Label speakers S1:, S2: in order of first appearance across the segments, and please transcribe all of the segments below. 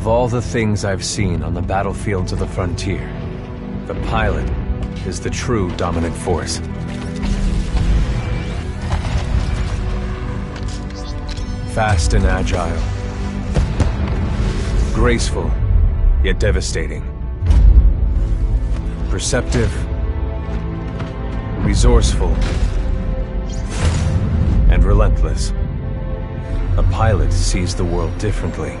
S1: Of all the things I've seen on the battlefields of the frontier, the pilot is the true dominant force. Fast and agile. Graceful, yet devastating. Perceptive. Resourceful. And relentless. A pilot sees the world differently.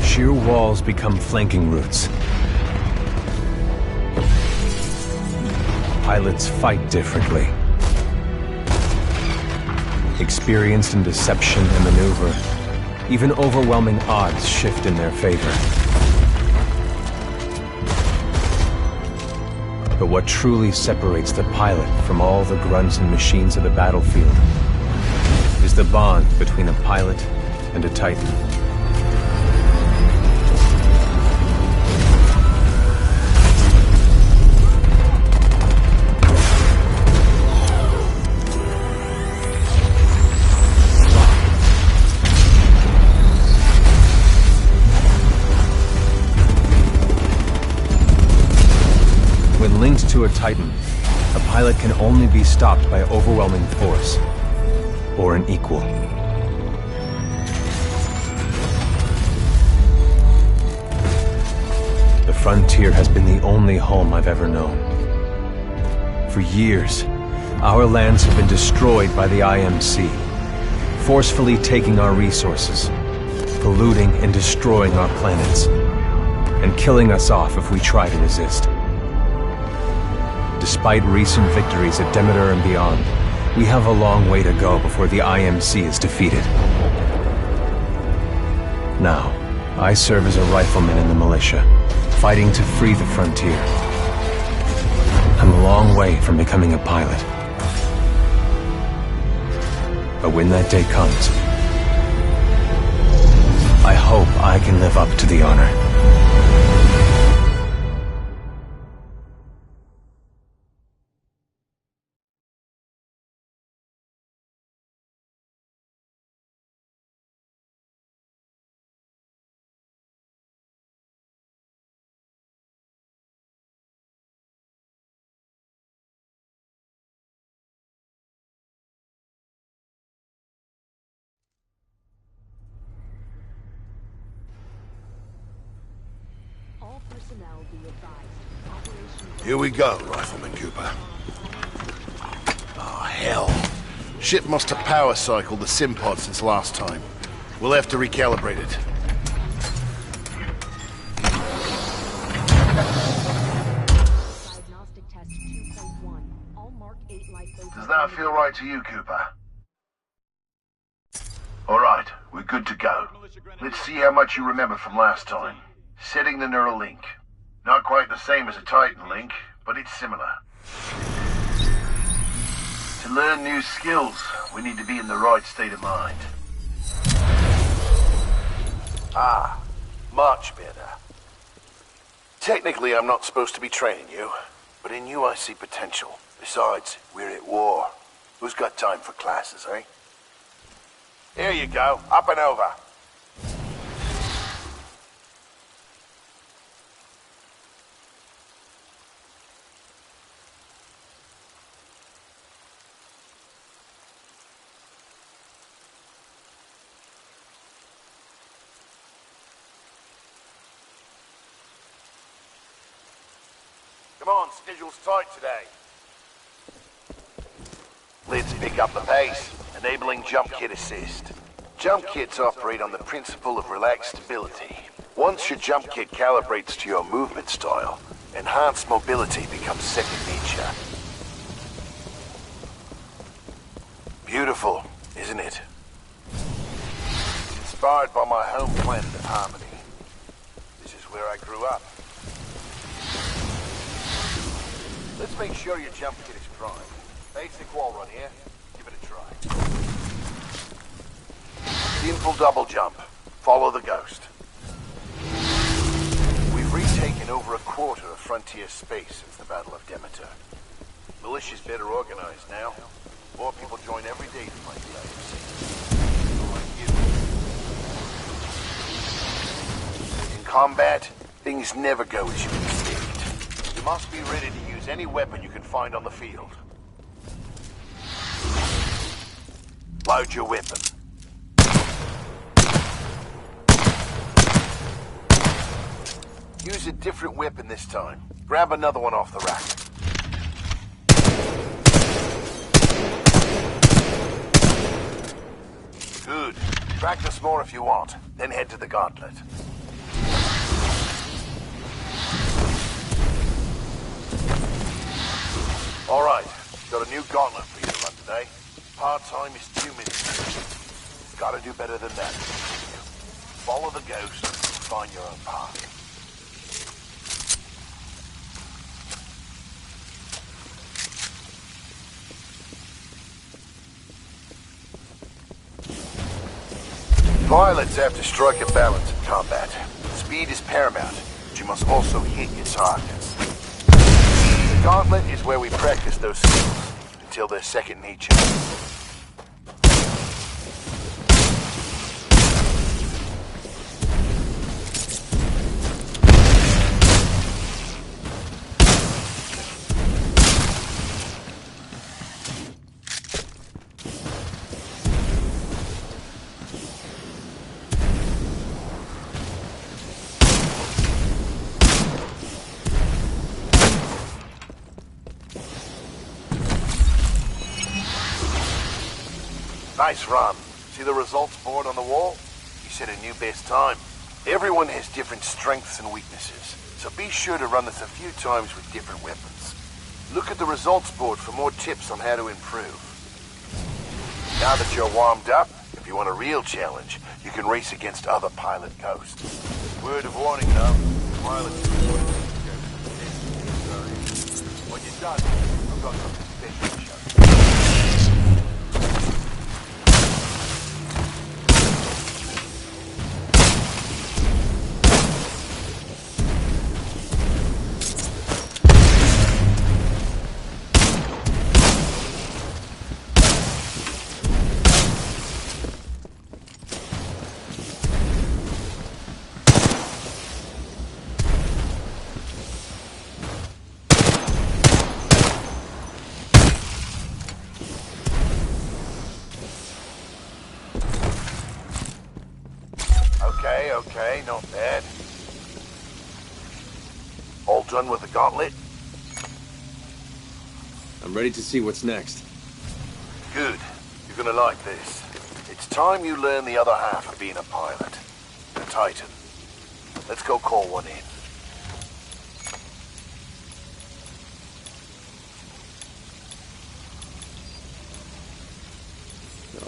S1: Sheer walls become flanking routes. Pilots fight differently. Experienced in deception and maneuver, even overwhelming odds shift in their favor. But what truly separates the pilot from all the grunts and machines of the battlefield is the bond between a pilot and a Titan. When linked to a Titan, a pilot can only be stopped by overwhelming force, or an equal. The frontier has been the only home I've ever known. For years, our lands have been destroyed by the IMC, forcefully taking our resources, polluting and destroying our planets, and killing us off if we try to resist. Despite recent victories at Demeter and beyond, we have a long way to go before the IMC is defeated. Now, I serve as a rifleman in the militia, fighting to free the frontier. long way from becoming a pilot. But when that day comes, I hope I can live up to the honor.
S2: Here we go, Rifleman Cooper. Oh, hell. Ship must have power cycled the sim pod since last time. We'll have to recalibrate it.
S3: Diagnostic test 2.1. All Mark 8 lifeboats.
S2: Does that feel right to you, Cooper? Alright, we're good to go. Let's see how much you remember from last time. Setting the neural link. Not quite the same as a Titan link, but it's similar. To learn new skills, we need to be in the right state of mind. Ah, much better. Technically, I'm not supposed to be training you, but in you I see potential. Besides, we're at war. Who's got time for classes, eh? Here you go, up and over. Come on, schedule's tight today. Let's pick up the pace, enabling jump kit assist. Jump kits operate on the principle of relaxed stability. Once your jump kit calibrates to your movement style, enhanced mobility becomes second nature. Beautiful, isn't it? Inspired by my home planet of Harmony. This is where I grew up. Let's make sure your jump kit is primed. Basic wall run here. Give it a try. Simple double jump. Follow the ghost. We've retaken over a quarter of frontier space since the Battle of Demeter. Militia's better organized now. More people join every day to fight the IMC. In combat, things never go as you expect. You must be ready to use any weapon you can find on the field. Load your weapon. Use a different weapon this time. Grab another one off the rack. Good. Practice more if you want, then head to the gauntlet. Alright, got a new gauntlet for you to run today. Part-time is 2 minutes. Gotta do better than that. Follow the ghost and find your own path. Pilots have to strike a balance in combat. Speed is paramount, but you must also hit your targets. The gauntlet is where we practice those skills until they're second nature. Nice run. See the results board on the wall? You set a new best time. Everyone has different strengths and weaknesses, so be sure to run this a few times with different weapons. Look at the results board for more tips on how to improve. Now that you're warmed up, if you want a real challenge, you can race against other pilot ghosts. Word of warning though, pilots... What you're done, I've got something special to show you. Okay, not bad. All done with the gauntlet?
S1: I'm ready to see what's next.
S2: Good. You're gonna like this. It's time you learn the other half of being a pilot. A Titan. Let's go call one in.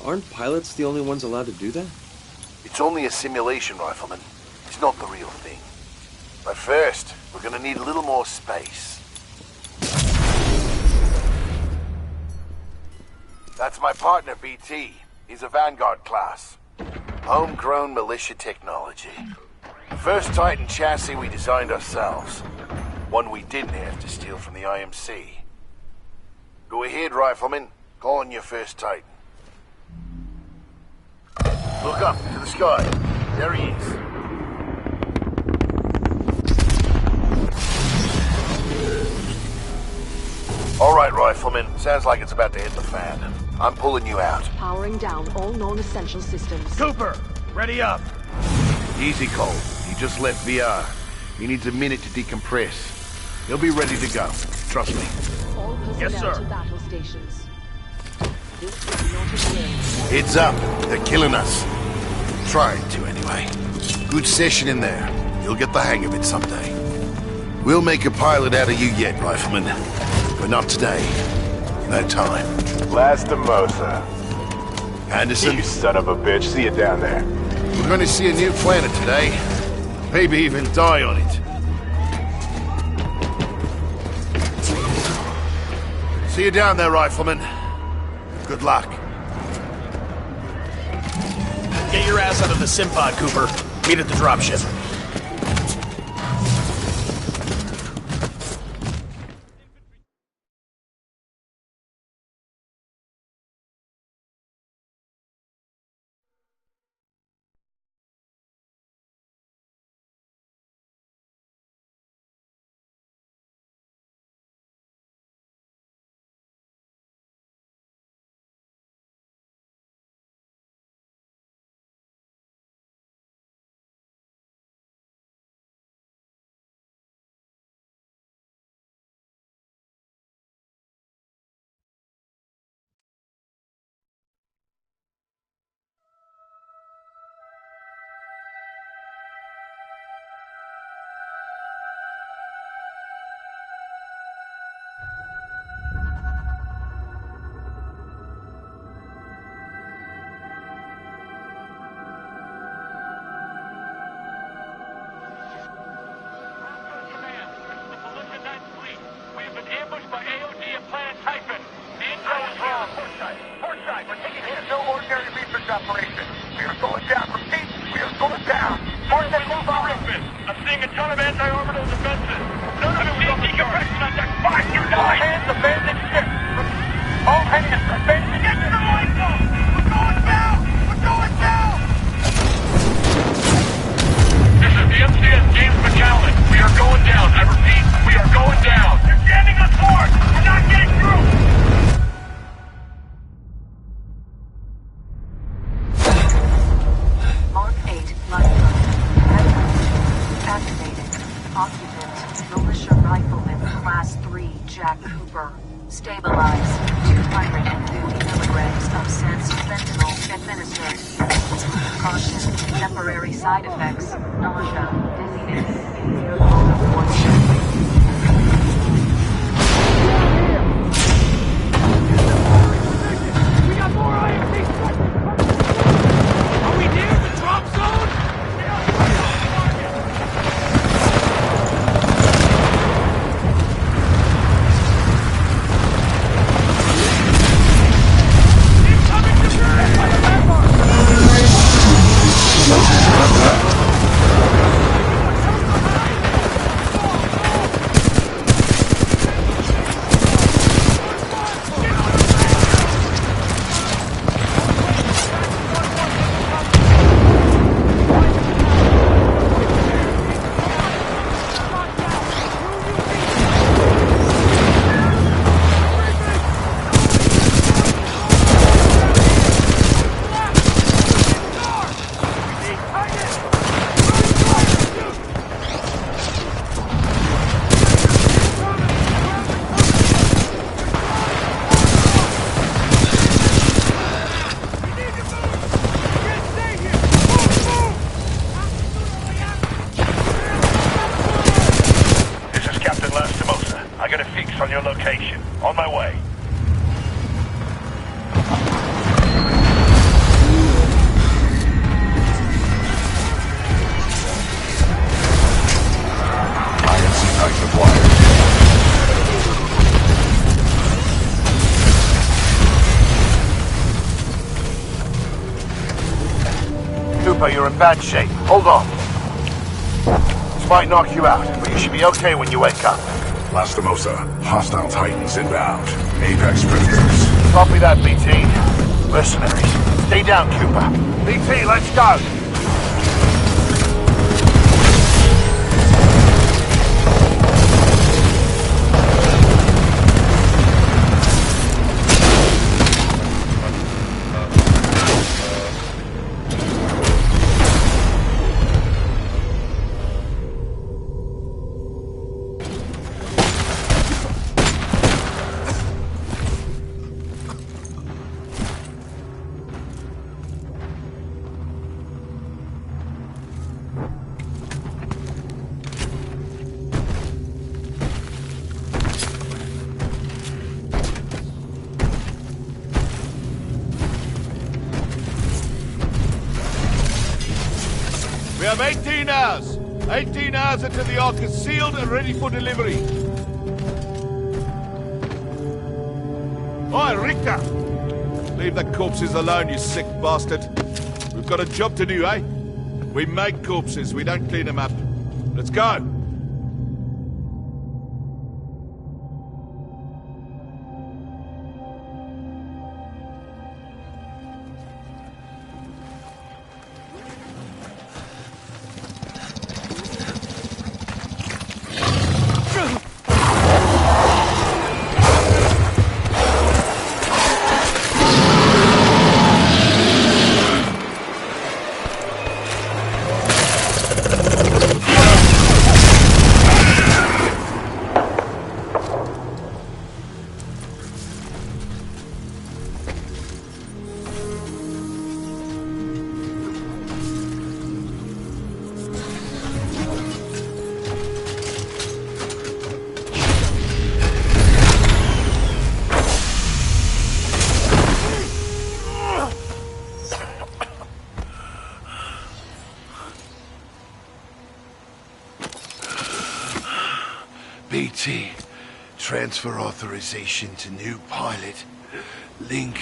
S1: Aren't pilots the only ones allowed to do that?
S2: It's only a simulation, Rifleman. It's not the real thing. But first, we're gonna need a little more space. That's my partner, BT. He's a Vanguard class. Homegrown militia technology. First Titan chassis we designed ourselves. One we didn't have to steal from the IMC. Go ahead, Rifleman. Call on your first Titan. Look up to the sky. There he is. All right, Rifleman. Sounds like it's about to hit the fan. I'm pulling you out.
S3: Powering down all non-essential systems.
S4: Cooper, ready up.
S2: Easy, Cole. He just left VR. He needs a minute to decompress. He'll be ready to go. Trust me.
S3: All personnel
S4: Yes, sir.
S3: to battle stations. This is not a game.
S2: Heads up. They're killing us. Trying to, anyway. Good session in there. You'll get the hang of it someday. We'll make a pilot out of you yet, Rifleman. But not today. No time.
S5: Lastimosa.
S2: Anderson,
S5: You son of a bitch. See you down there.
S2: we're going to see a new planet today. Maybe even die on it. See you down there, Rifleman. Good luck.
S4: Get your ass out of the sim pod, Cooper. Meet at the dropship.
S6: Stabilize. 250 milligrams of sense fentanyl administered. Caution. Temporary side effects. Nausea. Dizziness.
S4: We got more IMC strikers! Are we near the drop zone?
S2: I got a fix on your location. On my way.
S5: IMC Titan acquired.
S2: Cooper, you're in bad shape. Hold on. This might knock you out, but you should be okay when you wake up.
S5: Lastimosa, hostile Titans inbound. Apex predators.
S2: Copy that, BT. Mercenaries. Stay down, Cooper. BT, let's go.
S7: We have 18 hours. 18 hours until the Ark is sealed and ready for delivery. Oi, Richter! Leave the corpses alone, you sick bastard. We've got a job to do, eh? We make corpses, we don't clean them up. Let's go!
S2: BT, transfer authorization to new pilot. Link,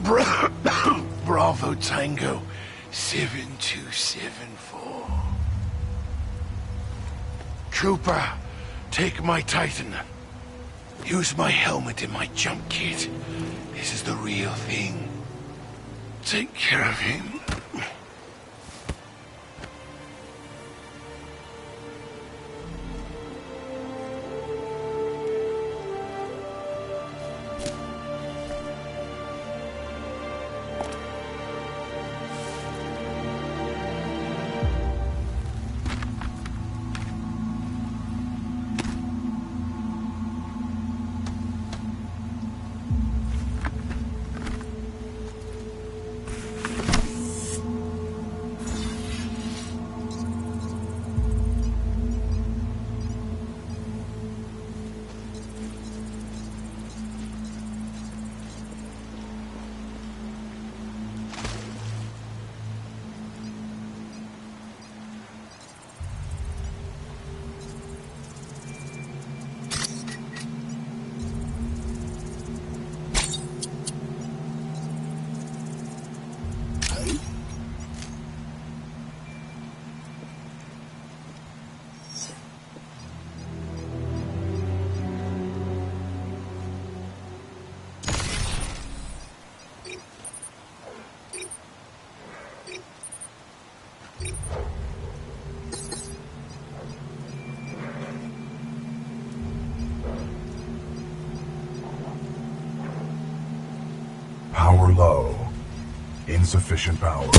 S2: Bravo Tango 7274. Cooper, take my Titan. Use my helmet and my jump kit. This is the real thing. Take care of him.
S5: Power low. Insufficient power.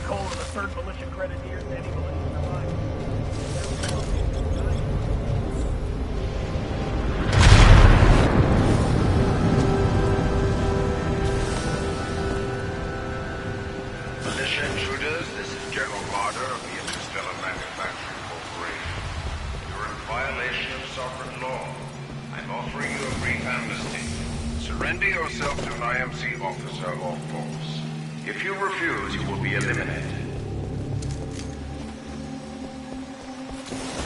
S4: call of the 3rd Militia Grenadiers and any militia in the line.
S8: Militia intruders, this is General Marder of the Interstellar Manufacturing Corporation. You're in violation of sovereign law. I'm offering you a brief amnesty. Surrender yourself to an IMC officer or force. If you refuse, you will be eliminated.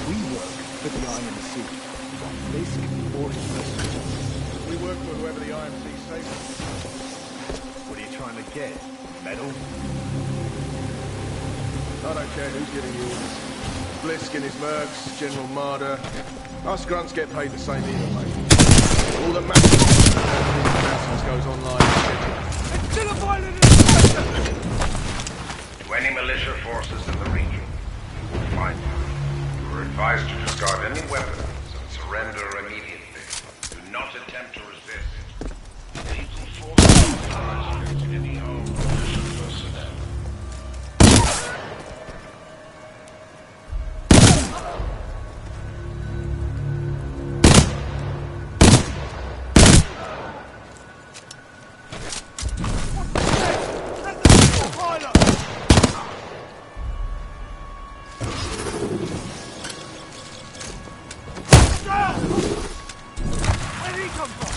S9: We work for the IMC. Fisk or his mercenaries.
S4: We work for whoever the IMC says.
S9: What are you trying to get? Medal?
S4: I don't care who's giving you orders. Blisk and his mercs, General Marder. Us grunts get paid the same either, mate. All that matters is that announcements goes online. It's still a violent insurrection!
S8: To any militia forces in the region, we will find you. You are advised to discard any weapons and surrender immediately. Do not attempt to resist. Lethal force authorized any home militia personnel.
S4: Where did he come from?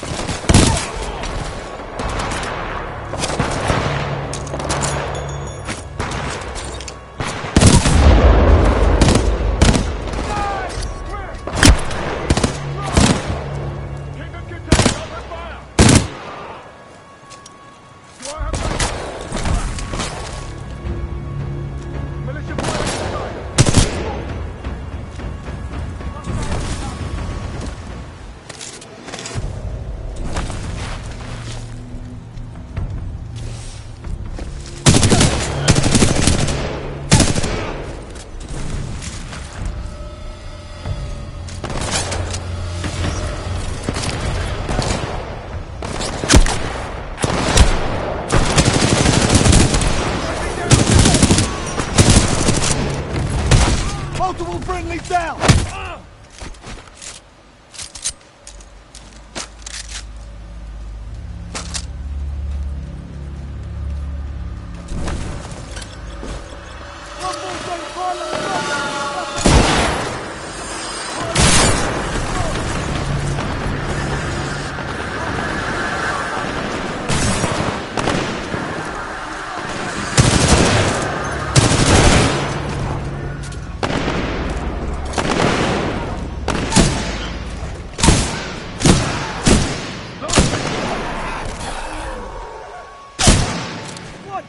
S4: Multiple friendlies down!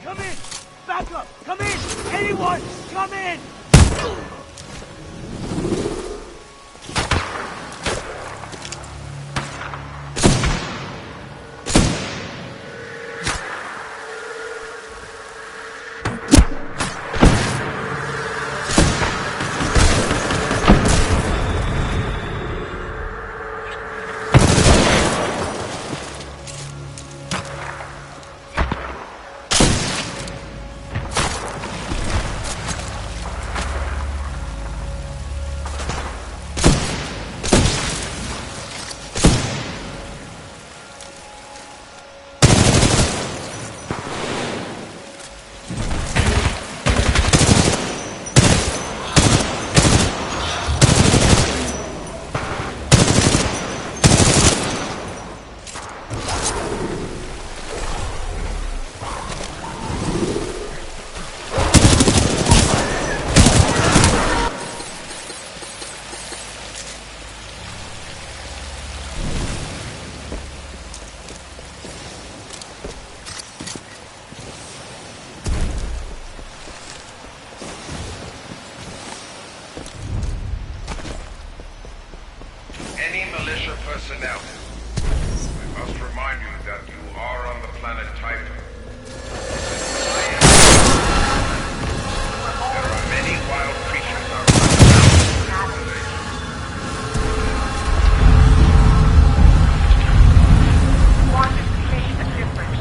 S4: Come in! Back up! Come in! Anyone! Come in!
S8: Any militia personnel, I must remind you that you are on the planet Titan. There are many wild creatures outside the civilization.
S6: Quantification of difference.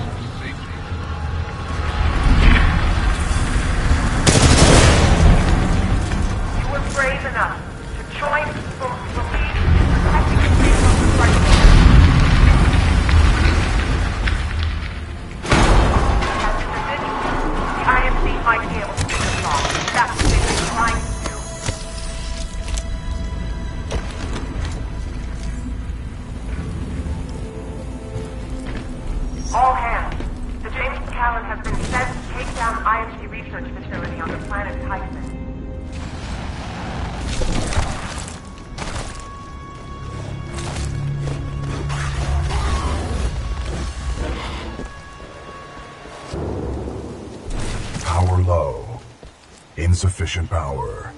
S6: might be able to get this off. That's what they've been trying to do. All hands. The James Callan has been sent to take down IMC research facility on the planet Titan.
S5: Power low. Insufficient power.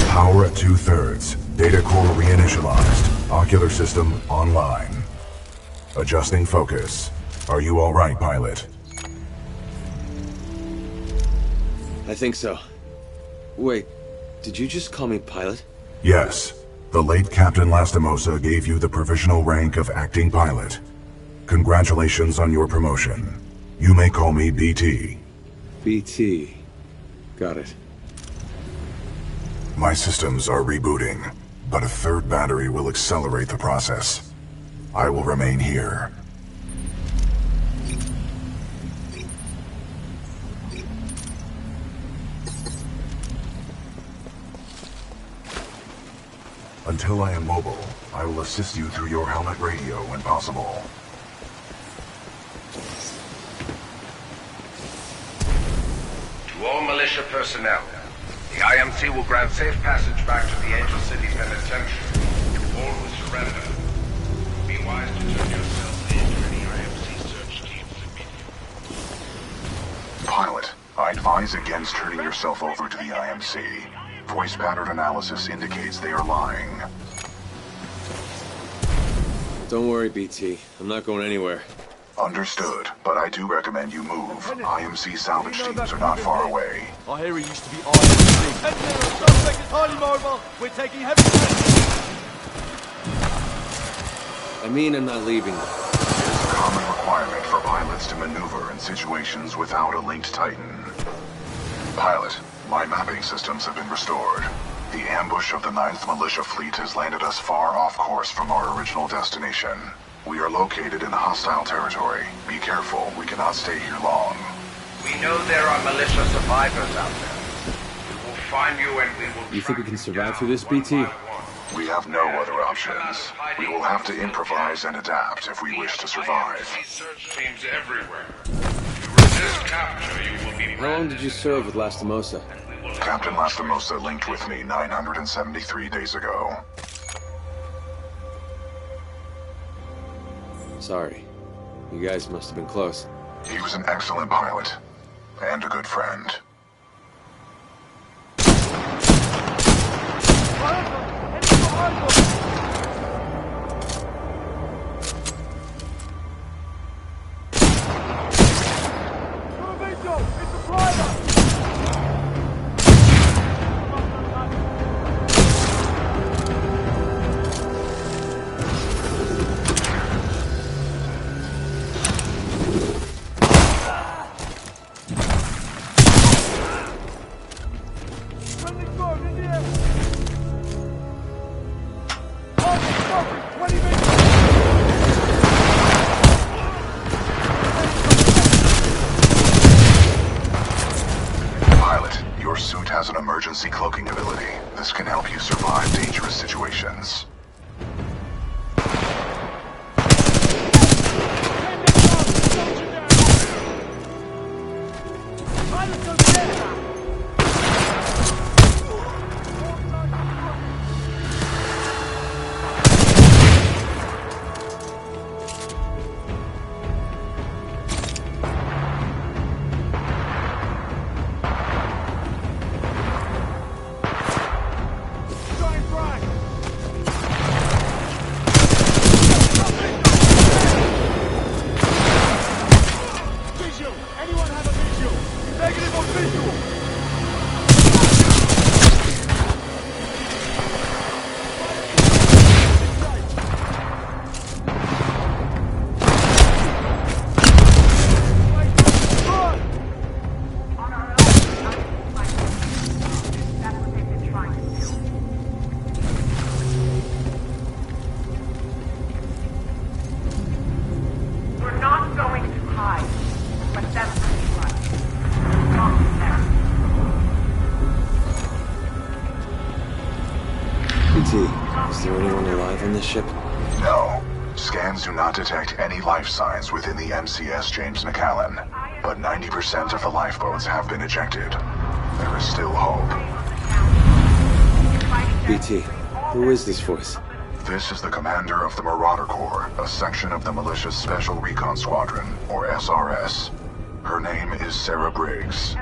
S5: Power at 2/3. Data core reinitialized. Ocular system online. Adjusting focus. Are you all right, pilot?
S1: I think so. Wait, did you just call me pilot?
S5: Yes. The late Captain Lastimosa gave you the provisional rank of acting pilot. Congratulations on your promotion. You may call me BT.
S1: BT. Got it.
S5: My systems are rebooting, but a third battery will accelerate the process. I will remain here. Until I am mobile, I will assist you through your helmet radio when possible.
S8: To all militia personnel, the IMC will grant safe passage back to the Angel City Penitentiary. All who surrender. Be wise to turn yourself in to any IMC search teams immediately.
S5: Pilot, I advise against turning yourself over to the IMC. Voice pattern analysis indicates they are lying.
S1: Don't worry, BT. I'm not going anywhere.
S5: Understood, but I do recommend you move. IMC salvage teams are not far away.
S10: I hear he used to be IMC. Suspect is highly mobile. We're taking heavy...
S1: I mean, I'm not leaving.
S5: It is a common requirement for pilots to maneuver in situations without a linked Titan. Pilot, my mapping systems have been restored. The ambush of the 9th Militia Fleet has landed us far off course from our original destination. We are located in hostile territory. Be careful, we cannot stay here long.
S8: We know there are militia survivors out there. We will find you and we will...
S1: You think we can survive through this, BT?
S5: We have no other options. We will have to improvise and adapt if we wish to survive.
S8: Search teams everywhere. To resist capture, you will be...
S1: How long did you serve with Lastimosa?
S5: Captain Lastimosa linked with me 973 days ago.
S1: Sorry. You guys must have been close.
S5: He was an excellent pilot, and a good friend. Emergency cloaking ability. This can help you survive dangerous situations.
S1: BT, is there anyone alive on this ship?
S5: No. Scans do not detect any life signs within the MCS James McAllen, but 90% of the lifeboats have been ejected. There is still hope.
S1: BT, who is this voice?
S5: This is the commander of the Marauder Corps, a section of the Militia's Special Recon Squadron, or SRS. Her name is Sarah Briggs.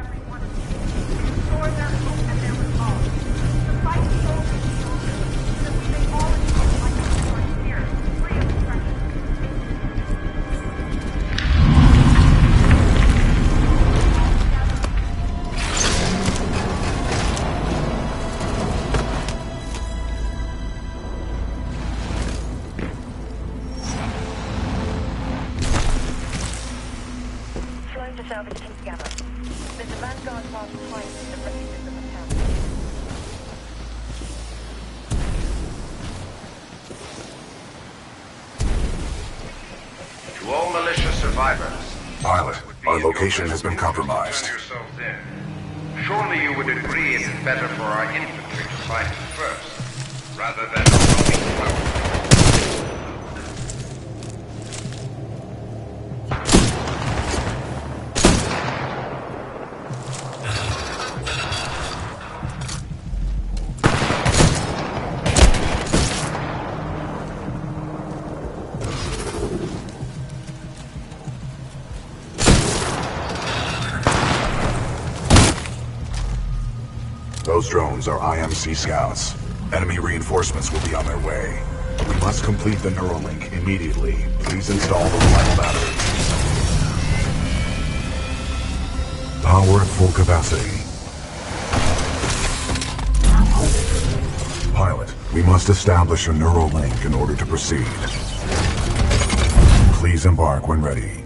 S8: To all militia survivors,
S5: Pilot, our location has been compromised.
S8: Turn yourselves in. Surely you would agree it is better for our infantry to fight first, rather than moving well.
S5: Those drones are IMC scouts. Enemy reinforcements will be on their way. We must complete the Neuralink immediately. Please install the final battery. Power at full capacity. Pilot, we must establish a Neuralink in order to proceed. Please embark when ready.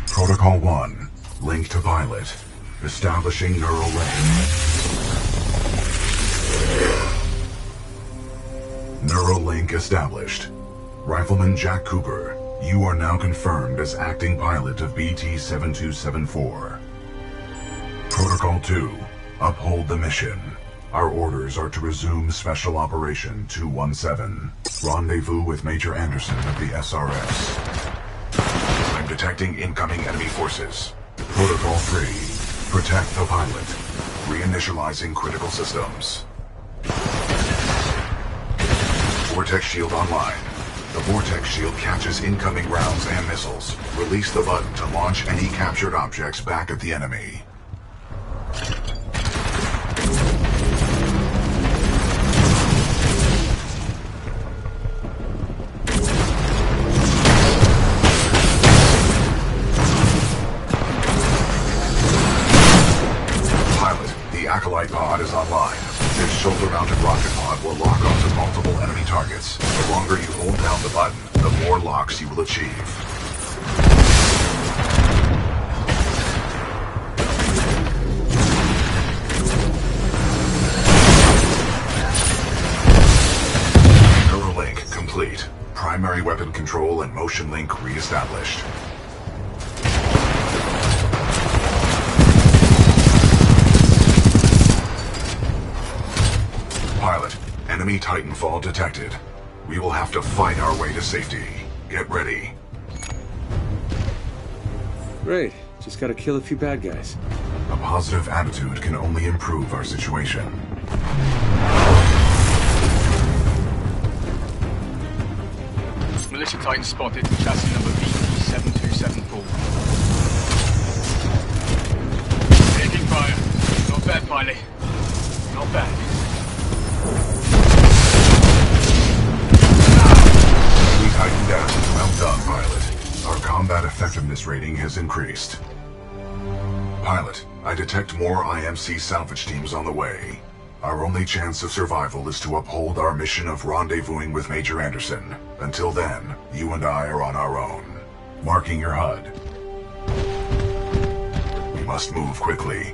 S5: Protocol 1. Link to pilot. Establishing neural link. Neural link established. Rifleman Jack Cooper, you are now confirmed as acting pilot of BT-7274. Protocol 2. Uphold the mission. Our orders are to resume Special Operation 217. Rendezvous with Major Anderson of the SRS. I'm detecting incoming enemy forces. Protocol 3. Protect the pilot. Reinitializing critical systems. Vortex shield online. The Vortex shield catches incoming rounds and missiles. Release the button to launch any captured objects back at the enemy. Acolyte pod is online. This shoulder-mounted rocket pod will lock onto multiple enemy targets. The longer you hold down the button, the more locks you will achieve. Neuralink complete. Primary weapon control and motion link re-established. Pilot, enemy Titanfall detected. We will have to fight our way to safety. Get ready.
S1: Great. Just gotta kill a few bad guys.
S5: A positive attitude can only improve our situation.
S11: Militia Titan spotted, chassis number BT-7274. Taking fire. Not bad, pilot. Not bad.
S5: Titan down. Well done, pilot. Our combat effectiveness rating has increased. Pilot, I detect more IMC salvage teams on the way. Our only chance of survival is to uphold our mission of rendezvousing with Major Anderson. Until then, you and I are on our own. Marking your HUD. We must move quickly.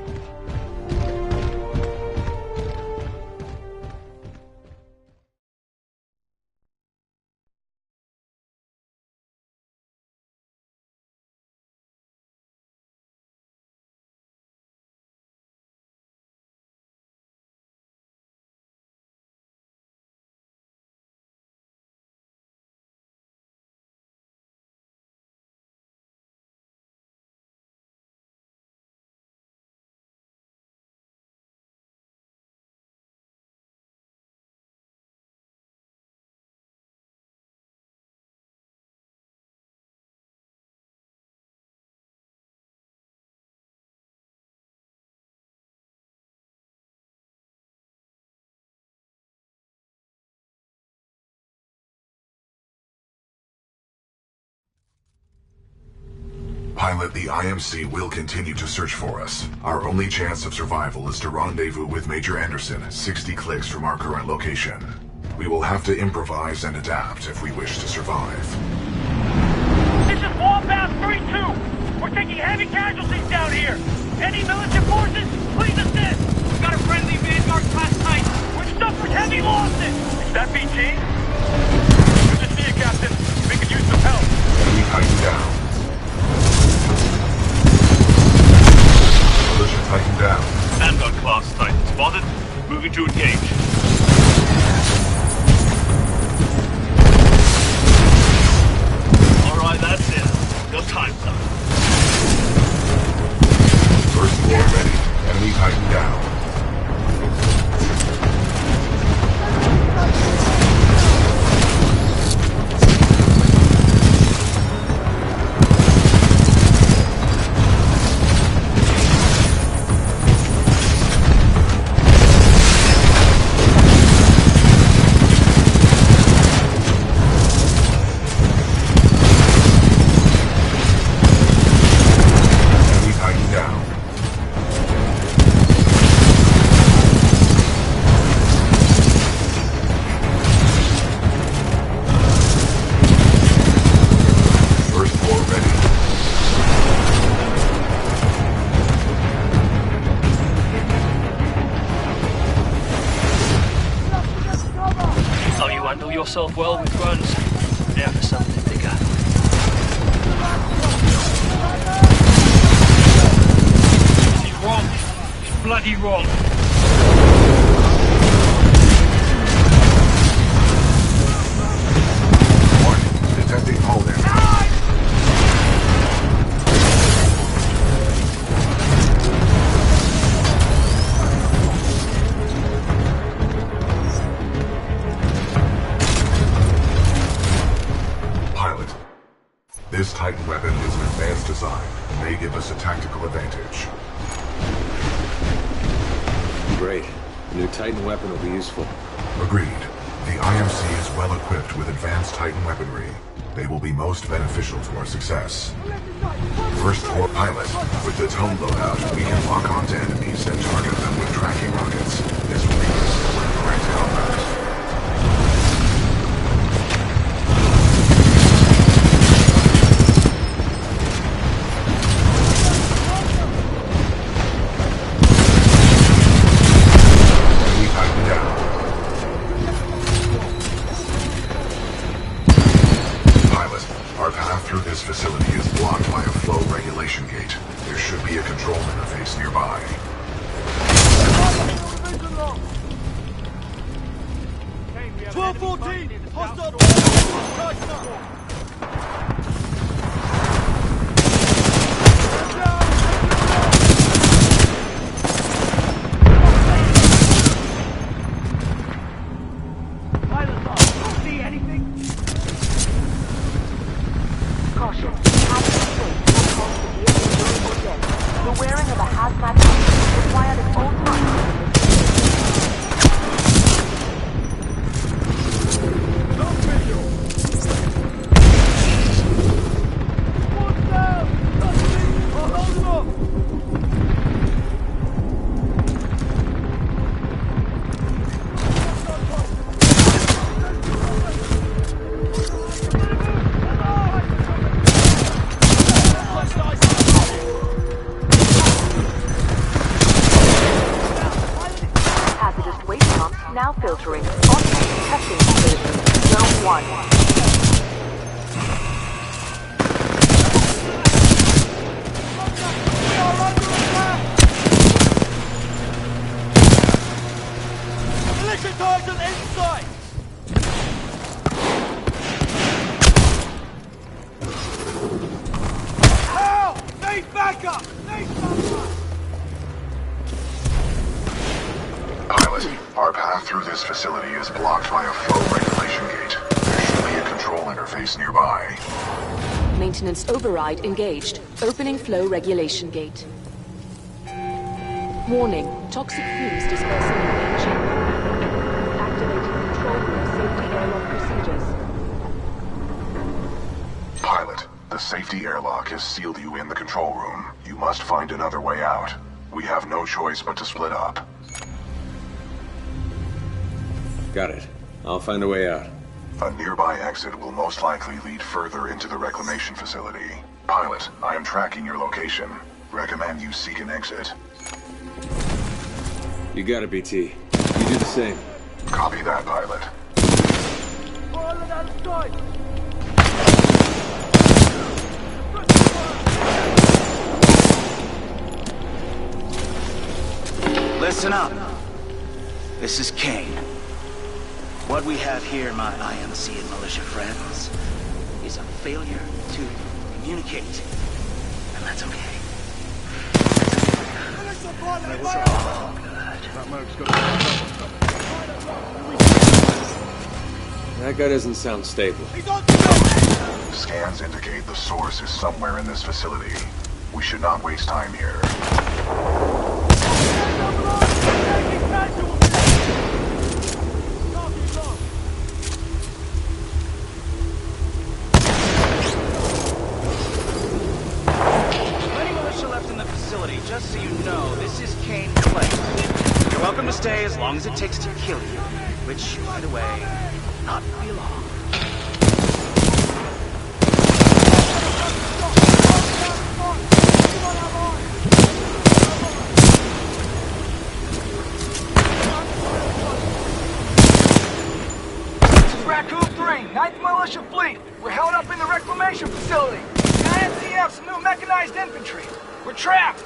S5: Pilot, the IMC will continue to search for us. Our only chance of survival is to rendezvous with Major Anderson, 60 clicks from our current location. We will have to improvise and adapt if we wish to survive.
S12: This is Warpath 3-2. We're taking heavy casualties down here. Any militia forces, please assist.
S11: We've got a friendly Vanguard class Titan.
S12: We've suffered heavy losses. Is that BG? Good to see you, Captain. We could use some help.
S5: Enemy Titan down. Militia Titan down.
S12: Vanguard class Titan spotted. Moving to engage. Alright, that's it. Your time's up.
S5: First floor ready. Enemy Titan down.
S12: Yourself well with guns. Now for something bigger. He's wrong. He's bloody wrong.
S5: Warning. Detecting hull damage. This Titan weapon is an advanced design and may give us a tactical advantage.
S1: Great. The new Titan weapon will be useful.
S5: Agreed. The IMC is well equipped with advanced Titan weaponry. They will be most beneficial to our success. First floor pilot. With the tone loadout, we can lock onto enemies and target them with tracking rockets. This will lead us to direct combat. Facility is blocked by a flow regulation gate. There should be a control interface nearby.
S10: 12-14! Hostile!
S6: Now filtering. Automated testing facility. Zone 1.
S10: Militia target inside! Help! Need backup! Need backup!
S5: Pilot, our path through this facility is blocked by a flow regulation gate. There should be a control interface nearby.
S13: Maintenance override engaged. Opening flow regulation gate. Warning. Toxic fumes dispersing in main chamber. Activating control room safety airlock procedures.
S5: Pilot, The safety airlock has sealed you in the control room. You must find another way out. We have no choice but to split up.
S1: Got it. I'll find a way out.
S5: A nearby exit will most likely lead further into the reclamation facility. Pilot, I am tracking your location. Recommend you seek an exit.
S1: You got it, BT. You do the same.
S5: Copy that, pilot.
S14: Listen up. This is Kane. What we have here, my IMC and militia friends, is a failure to communicate. And that's okay. Oh,
S1: That guy doesn't sound stable.
S5: Scans indicate the source is somewhere in this facility. We should not waste time here.
S14: Just so you know, this is Kane's place. You're welcome to stay as long as it takes to kill you. Which, by the way, not be long.
S15: This is Raccoon 3, 9th Militia Fleet. We're held up in the reclamation facility. The IMCF, some new mechanized infantry. We're trapped.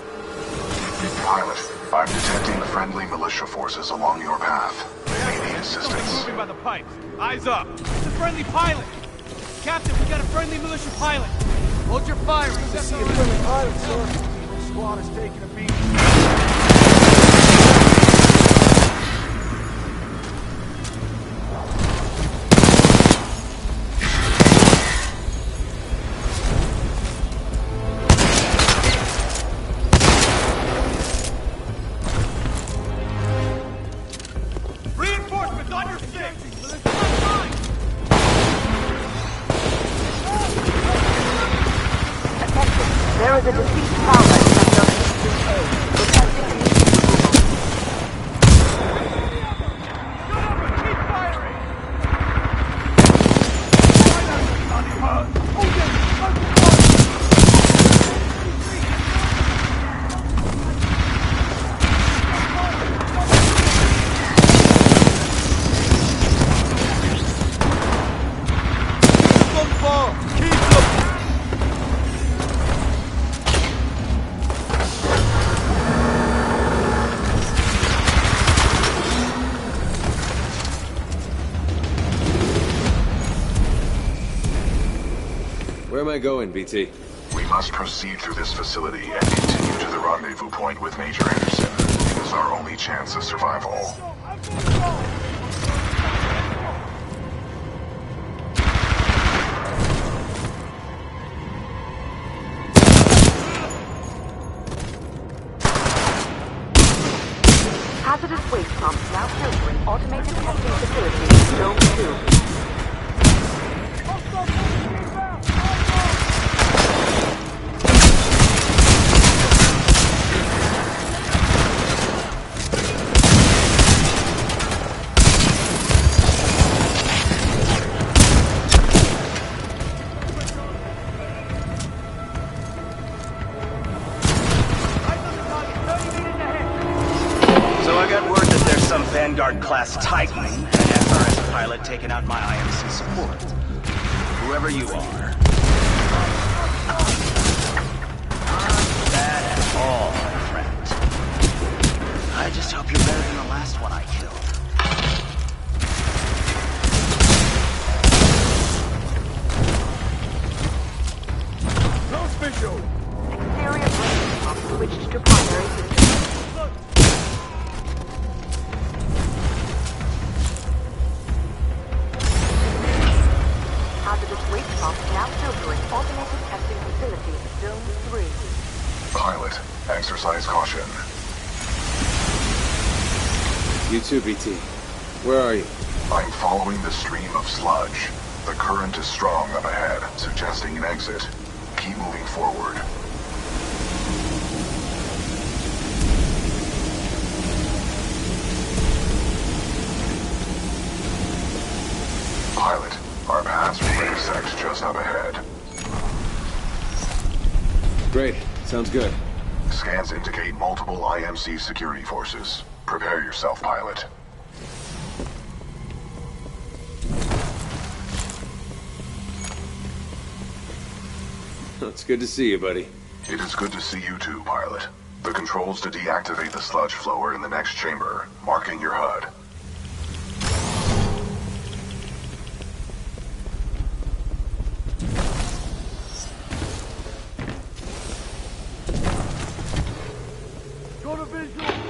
S5: Pilot, I'm detecting friendly militia forces along your path. They need assistance.
S10: Moving by the pipes. Eyes up. It's a friendly pilot. Captain, we got a friendly militia pilot. Hold your fire.
S15: I see a friendly pilot, sir. The squad is taking a beat.
S6: There is a deceased pilot under Houston A. Requesting immediate
S1: Where am I going, BT?
S5: We must proceed through this facility and continue to the rendezvous point with Major Anderson. It is our only chance of survival.
S6: hazardous waste pumps now filtering automated testing facility, Zone 2.
S14: Vanguard-class Titan, an FRS pilot taking out my IMC support. Whoever you are. Not bad at all, my friend. I just hope you're better than the last one I killed.
S15: Close visual.
S6: Exterior brain pump switched to primary system. Hazardous waste pump now filtering automated testing facility, Zone 3.
S5: Pilot, exercise caution.
S1: You too, BT. Where are you?
S5: I'm following the stream of sludge. The current is strong up ahead, suggesting an exit. keep moving forward. Pilot, our paths will intersect just up ahead.
S1: Great. Sounds good.
S5: Scans indicate multiple IMC security forces. Prepare yourself, pilot.
S1: It's good to see you, buddy.
S5: It is good to see you too, pilot. The controls to deactivate the sludge flow are in the next chamber, marking your HUD.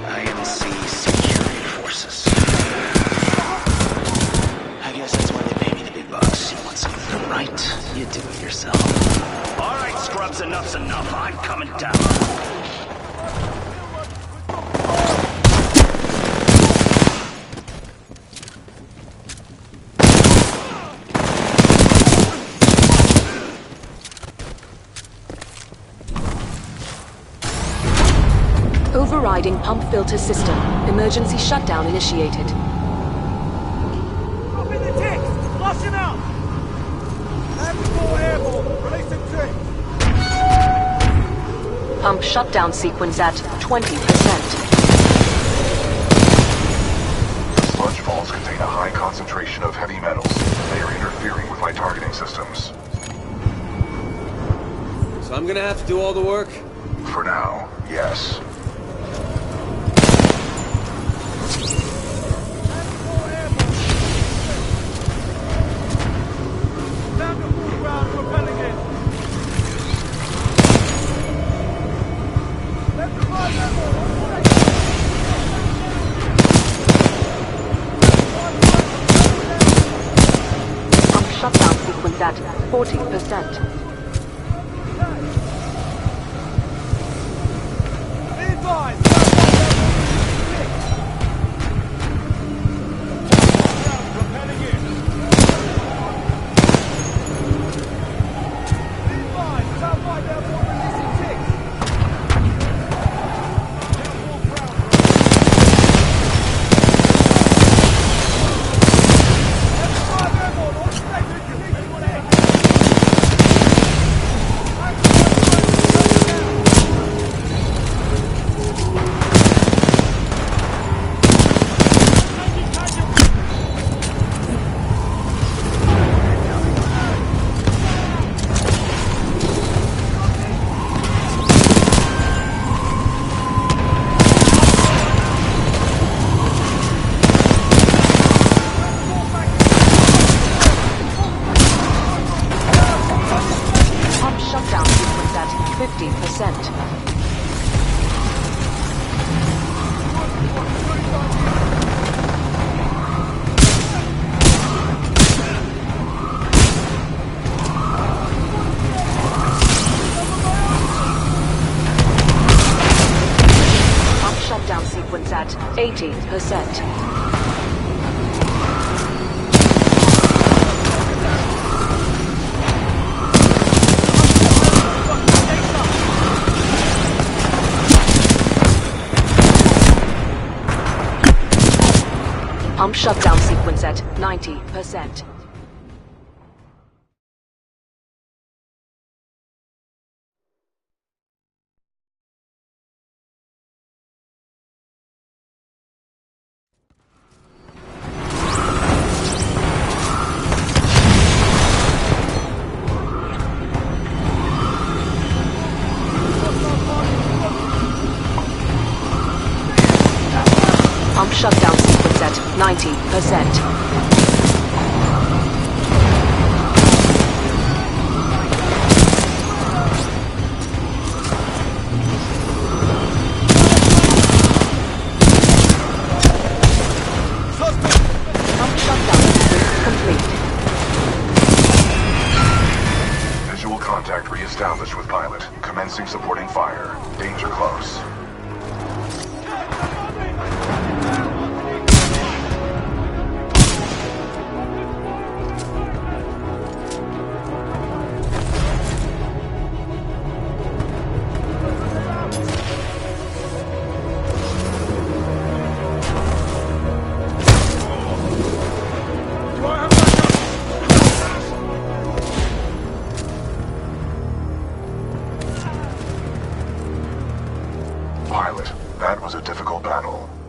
S14: IMC security forces. I guess that's why they pay me the big bucks. You want something done right? You do it yourself. All right, scrubs, enough's enough. I'm coming down.
S13: Overriding pump filter system. Emergency shutdown initiated.
S12: Drop in the ticks! Flush him out! Four airborne! Releasing ticks!
S13: Pump shutdown sequence at 20%.
S5: The sludge falls contain a high concentration of heavy metals. They are interfering with my targeting systems.
S1: So I'm gonna have to do all the work?
S5: For now, yes.
S13: Shutdown sequence at 40%. Shutdown sequence at 50%. Pump shutdown sequence at 80%. Pump shutdown sequence at 90%. Pump shutdown sequence at 90%. Pump shutdown sequence complete.
S5: Visual contact re-established with pilot. Commencing supporting fire. Danger close.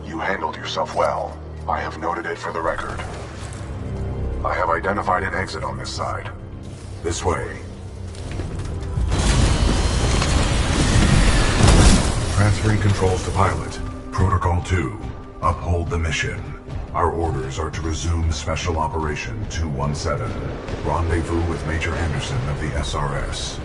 S5: You handled yourself well. I have noted it for the record. I have identified an exit on this side. This way. Transferring controls to pilot. Protocol 2. Uphold the mission. Our orders are to resume Special Operation 217. Rendezvous with Major Anderson of the SRS.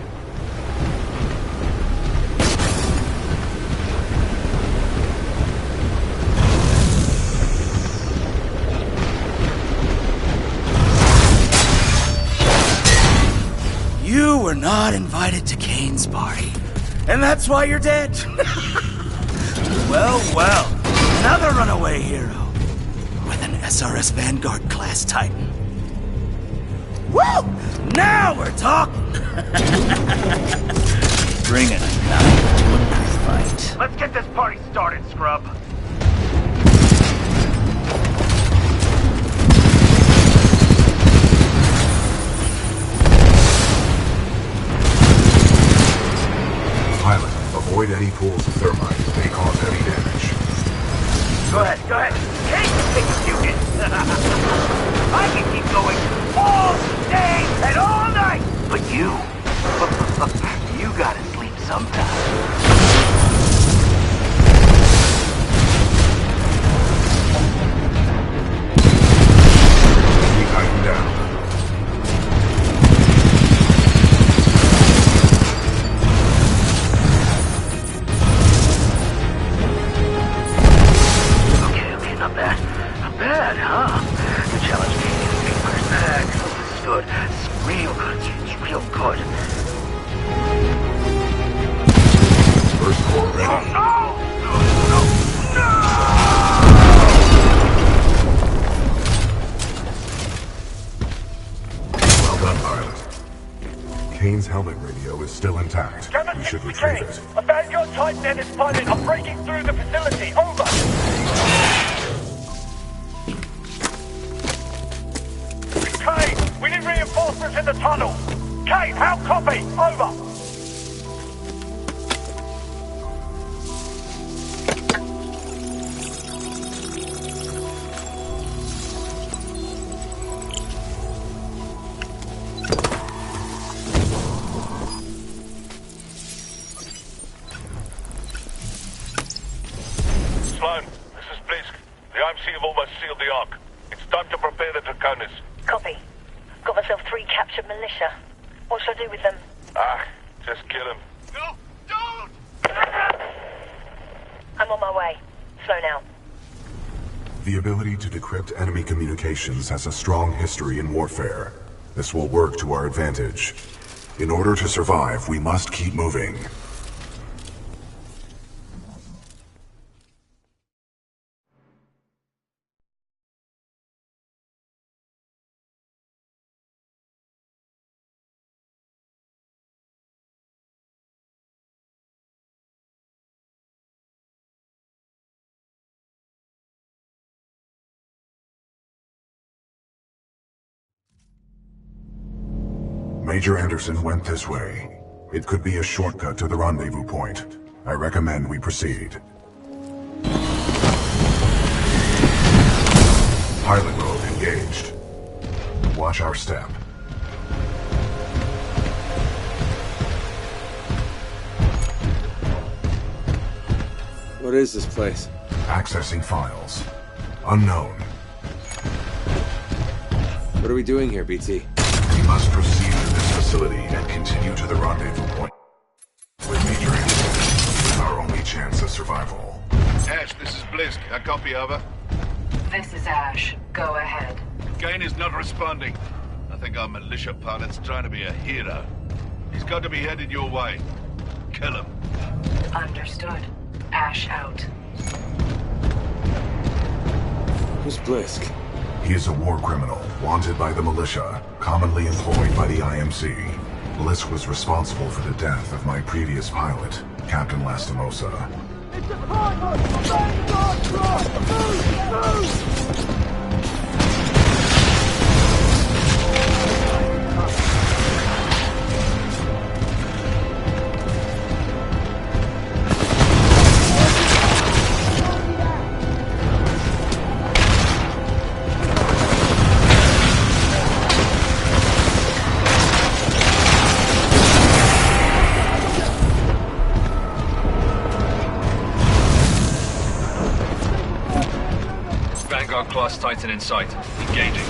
S14: You were not invited to Kane's party, and that's why you're dead. Well, well, another runaway hero with an SRS Vanguard class Titan. Woo! Now we're talking. Bring a knife to a knife fight.
S12: Let's get this party started, scrub.
S5: Pilot, avoid any pools of thermite. They cause heavy damage.
S12: Go ahead, go ahead. Kate can take a few hits. I can keep going all day and all night. But you, you gotta sleep sometime.
S5: Keep Titan down.
S12: Not bad. Not bad, huh? The challenge game is being pushed back. This is good. It's real good. It's real good.
S5: First floor ready.
S12: Oh, no! No!
S5: Well done, pilot. Kane's helmet radio is still intact. We should retrieve it.
S12: A Vanguard Titan and its pilot are breaking through the facility. Over! Kane, we need reinforcements in the tunnel. Kane, how copy? Over.
S8: Sloan, this is Blisk. The IMC have almost sealed the Ark. It's time to prepare the Draconis.
S16: Copy. Got myself 3 captured militia. What should I do with them?
S8: Just kill him.
S12: No! Don't!
S16: I'm on my way. Slow now.
S5: The ability to decrypt enemy communications has a strong history in warfare. This will work to our advantage. In order to survive, we must keep moving. Major Anderson went this way. It could be a shortcut to the rendezvous point. I recommend we proceed. Pilot mode engaged. Watch our step.
S1: What is this place?
S5: Accessing files. Unknown.
S1: What are we doing here, BT?
S5: We must proceed to this facility and continue to the rendezvous point. With Major Anderson, this is our only chance of survival.
S7: Ash, this is Blisk. I copy, over.
S17: This is Ash. Go ahead.
S7: Kane is not responding. I think our militia pilot's trying to be a hero. He's got to be headed your way. Kill him.
S17: Understood. Ash out.
S1: Who's Blisk?
S5: He is a war criminal, wanted by the militia, commonly employed by the IMC. Blisk was responsible for the death of my previous pilot, Captain Lastimosa.
S12: It's a pilot! Vanguard truck! Move!
S11: Vanguard-class Titan in sight. Engaging.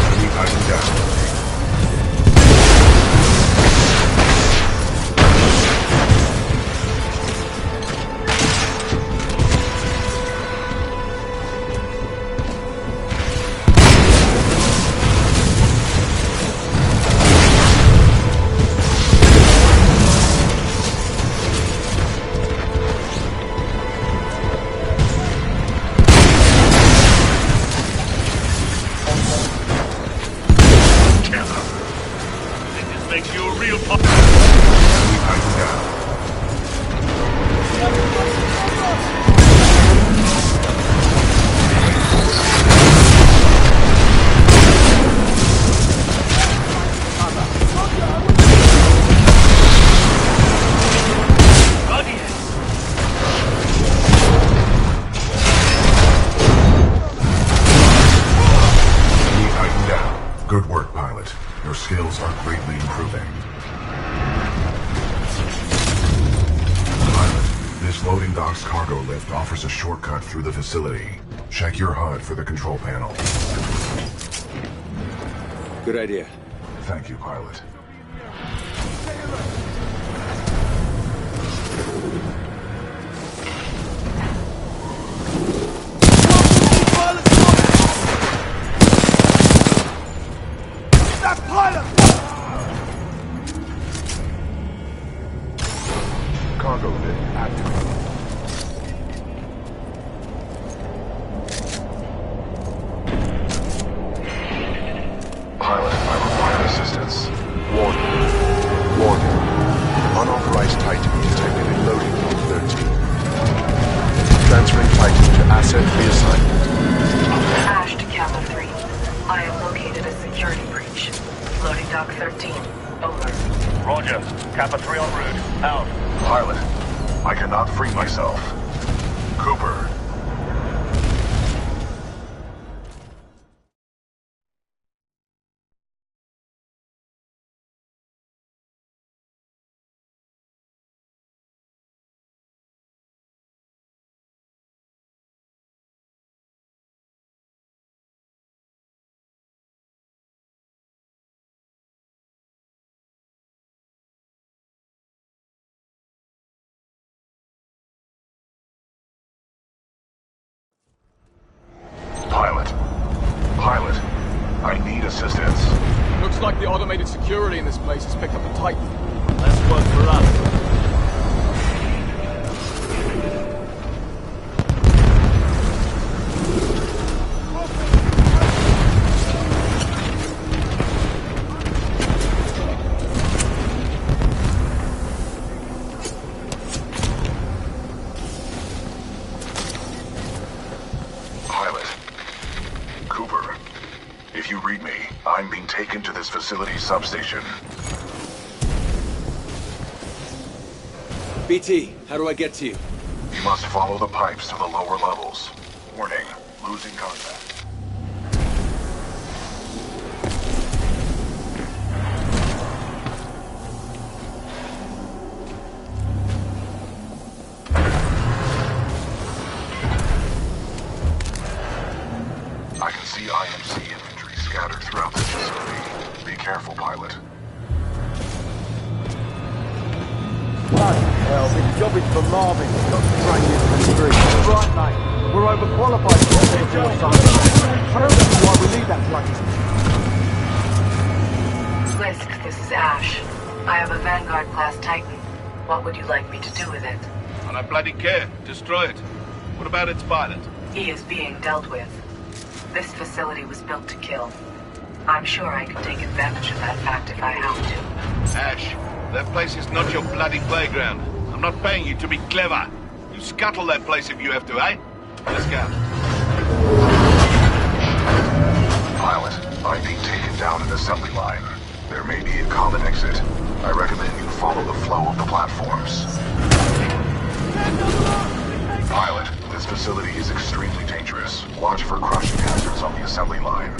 S5: Enemy Titan down.
S11: Makes you a real pop.
S5: Enemy Titan down. Enemy Titan down. Good work, pilot. Your skills are greatly improving. Pilot, this loading dock's cargo lift offers a shortcut through the facility. Check your HUD for the control panel.
S1: Good idea.
S5: Thank you, pilot. Cargo lift activated. Pilot, I require assistance.
S2: Warning. Unauthorized Titan detected in loading dock 13. Transferring Titan to asset reassignment.
S17: Ash to Kappa 3. I have located a security breach. Loading dock 13. Over.
S8: Roger. Kappa 3 en route. Out.
S5: Pilot, I cannot free myself. Cooper. Pilot, I need assistance.
S9: Looks like the automated security in this place has picked up the Titan.
S11: That's work for us.
S5: If you read me, I'm being taken to this facility's substation.
S1: BT, how do I get to you?
S5: You must follow the pipes to the lower levels. Warning, losing contact. I can see IMC infantry scattered throughout the facility. Be careful, pilot.
S15: Bloody hell, this job is for Marvin. Not to train you for the street. Right, mate. We're overqualified for what they're doing. I don't know why we need that place.
S17: Lisk, this is Ash. I have a Vanguard-class Titan. What would you like me to do with it?
S7: I don't bloody care. Destroy it. What about its pilot?
S17: He is being dealt with. This facility was built to kill. I'm sure I could take advantage of that fact if I have to.
S7: Ash, that place is not your bloody playground. I'm not paying you to be clever. You scuttle that place if you have to, eh? Let's go.
S5: Pilot, I'm being taken down an assembly line. There may be a common exit. I recommend you follow the flow of the platforms. Pilot, this facility is extremely dangerous. Watch for crushing hazards on the assembly line.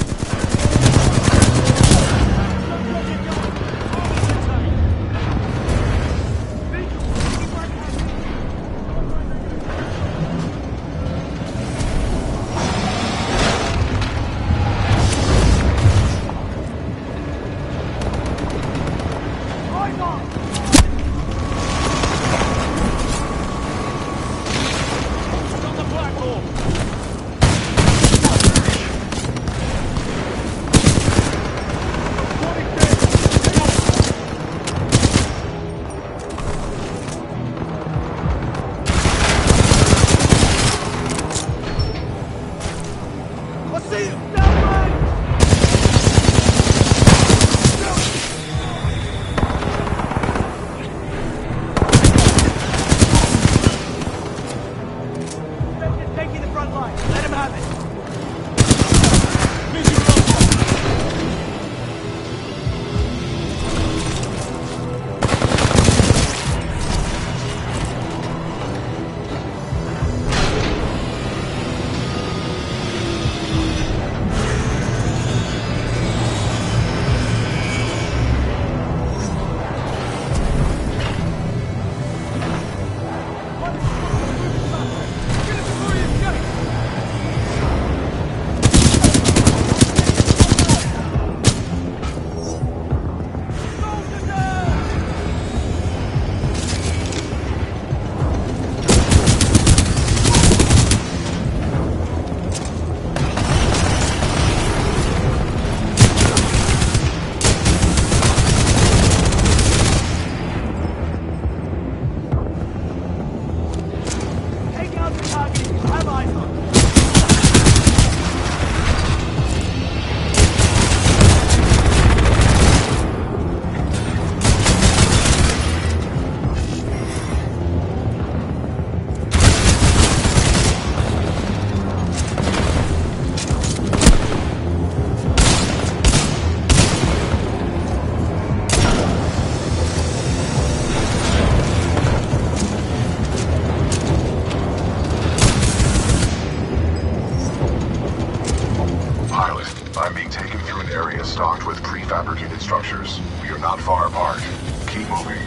S5: prefabricated structures. We are not far apart. Keep moving.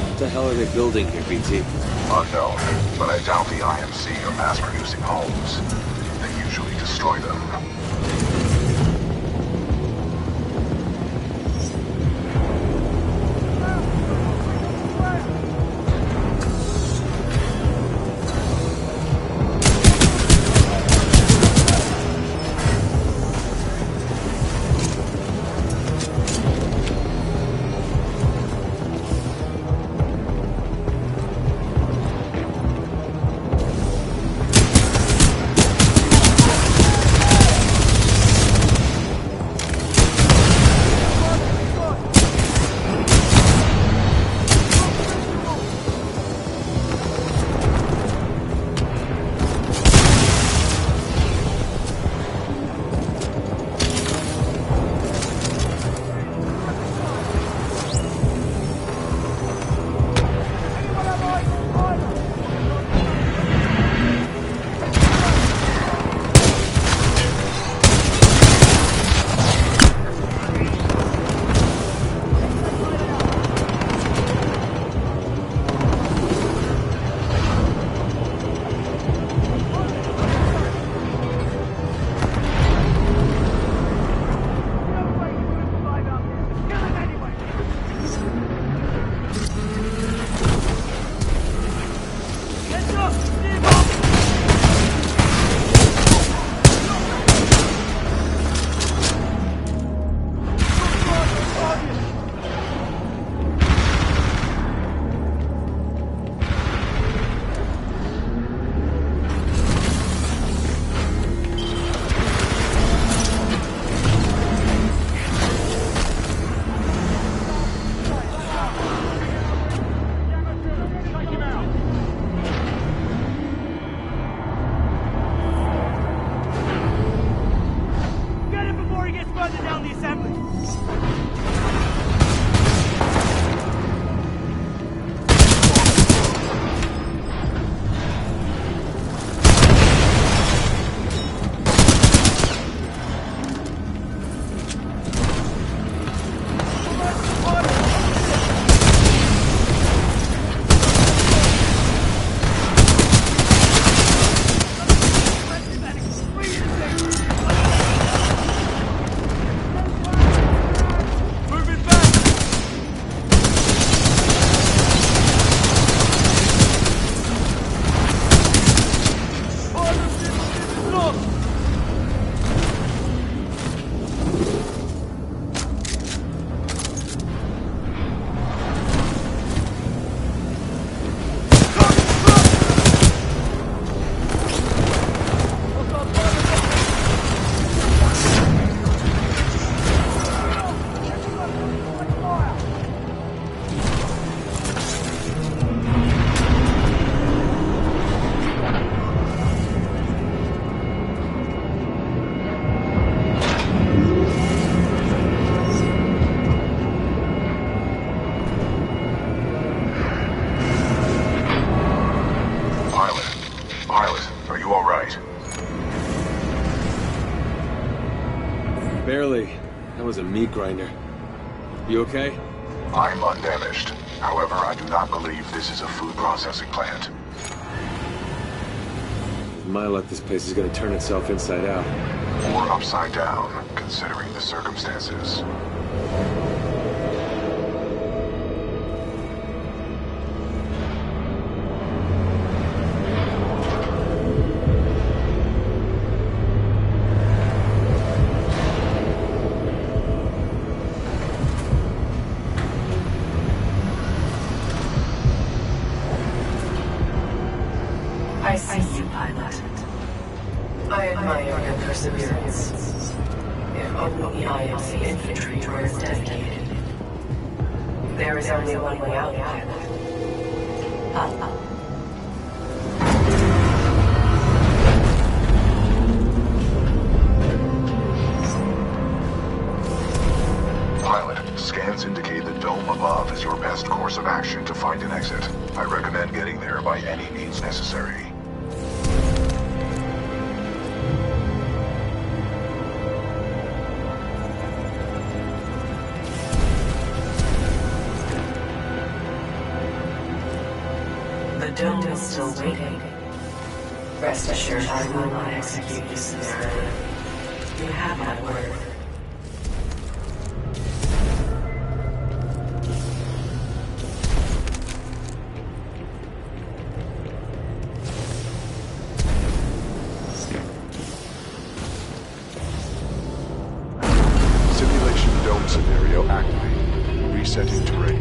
S18: What the hell are they building here, BT?
S5: Unknown, but I doubt the IMC are mass-producing homes. They usually destroy them.
S18: Barely. That was a meat grinder. You okay?
S5: I'm undamaged. However, I do not believe this is a food processing plant.
S18: With my luck, this place is gonna turn itself inside out.
S5: Or upside down, considering the circumstances.
S17: I see you, pilot. I admire your perseverance. If only IMC infantry were as dedicated. There is only one way out, pilot.
S5: Pilot, scans indicate the dome above is your best course of action to find an exit. I recommend getting there by any means necessary.
S17: dome is still waiting. Rest assured I will not execute this scenario. You have my word.
S5: Simulation dome scenario activated. Resetting terrain.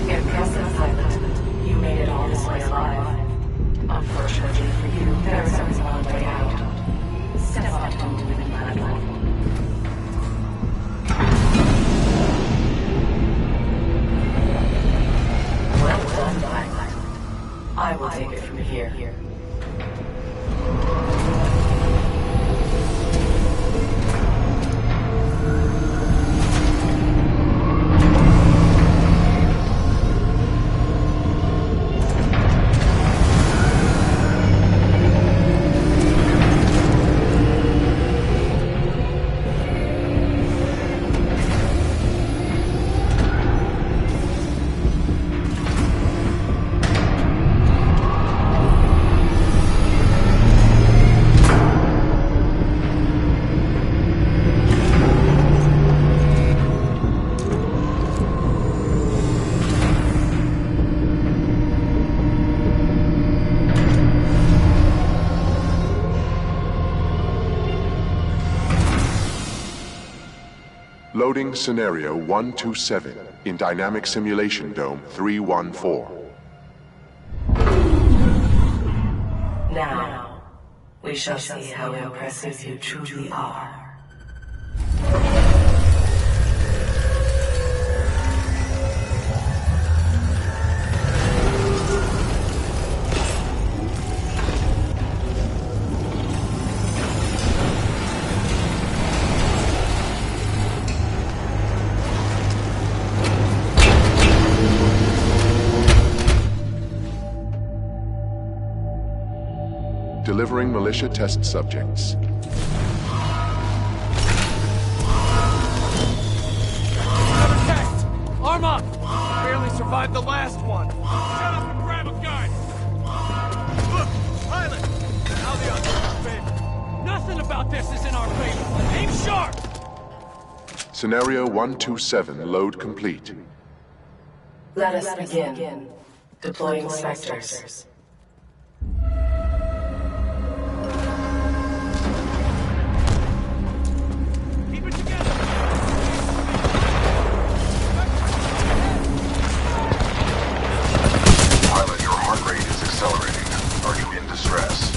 S17: Impressive, pilot. You made it all this way alive. Unfortunately for you, there is only one way out. Step up onto the platform. Well done, pilot. I will take it from here.
S5: Loading Scenario 127 in Dynamic Simulation Dome 314.
S17: Now, we shall see how impressive you truly are.
S5: Delivering militia test subjects.
S10: Another test! Arm up! Barely survived the last one. Shut up and grab a gun! Look! Pilot! Now the odds are in our favor. Nothing about this is in our favor. Aim sharp!
S5: Scenario 127 load complete.
S17: Let us begin. Deploying Spectres.
S5: Pilot, your heart rate is accelerating. Are you in distress?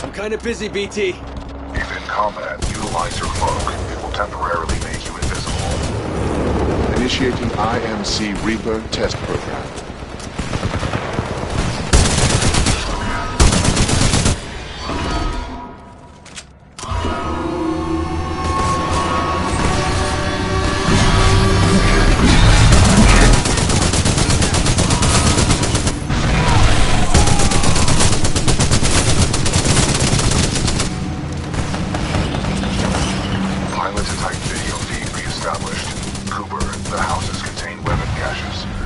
S18: I'm kind of busy, BT.
S5: If in combat, utilize your cloak. It will temporarily make you invisible. Initiating IMC Reaper test program.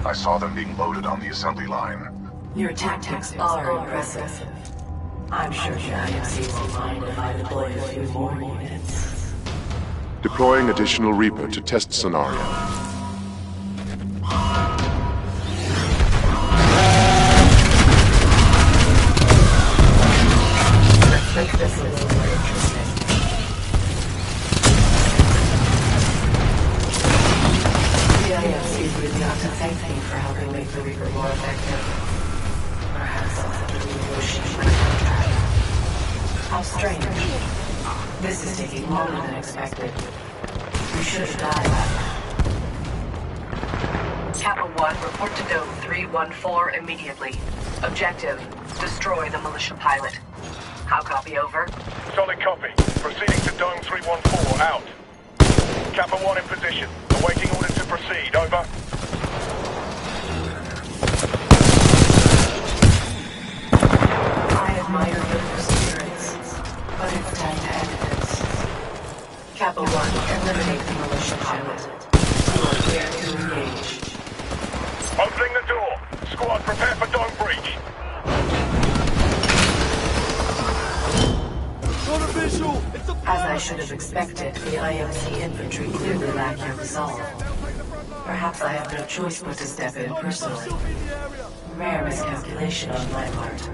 S5: I saw them being loaded on the assembly line.
S17: Your tactics are impressive. I'm sure the IMC won't mind if I deploy a few more units.
S5: Deploying additional Reaper to test scenario.
S17: Let's make this a little more interesting. The IMC really ought to thank me for helping make the Reaper more effective. Perhaps I'll have to renegotiate my contract. How strange. This is taking longer than expected. We should have died by now.
S16: Kappa 1, report to Dome 314 immediately. Objective, destroy the militia pilot. How copy, over?
S19: Solid copy. Proceeding to Dome 314, out. Kappa 1 in position. Awaiting orders to proceed, over.
S17: I admire your perseverance, but it's time to end this. Kappa 1, eliminate the militia pilot. You are clear to engage.
S10: official! It's a
S17: As I should have expected, the IMC infantry clearly lack your resolve. Perhaps I have no choice but to step in personally. Rare miscalculation on my part.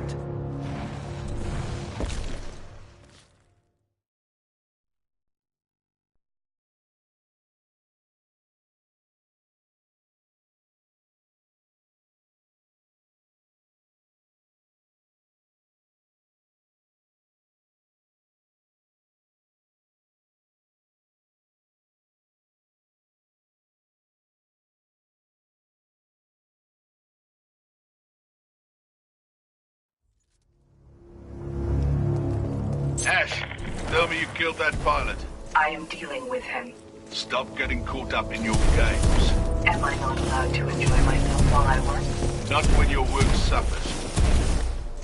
S7: Ash, tell me you killed that pilot.
S16: I am dealing with him.
S7: Stop getting caught up in your games.
S16: Am I not allowed to enjoy myself while I work?
S7: Not when your work suffers.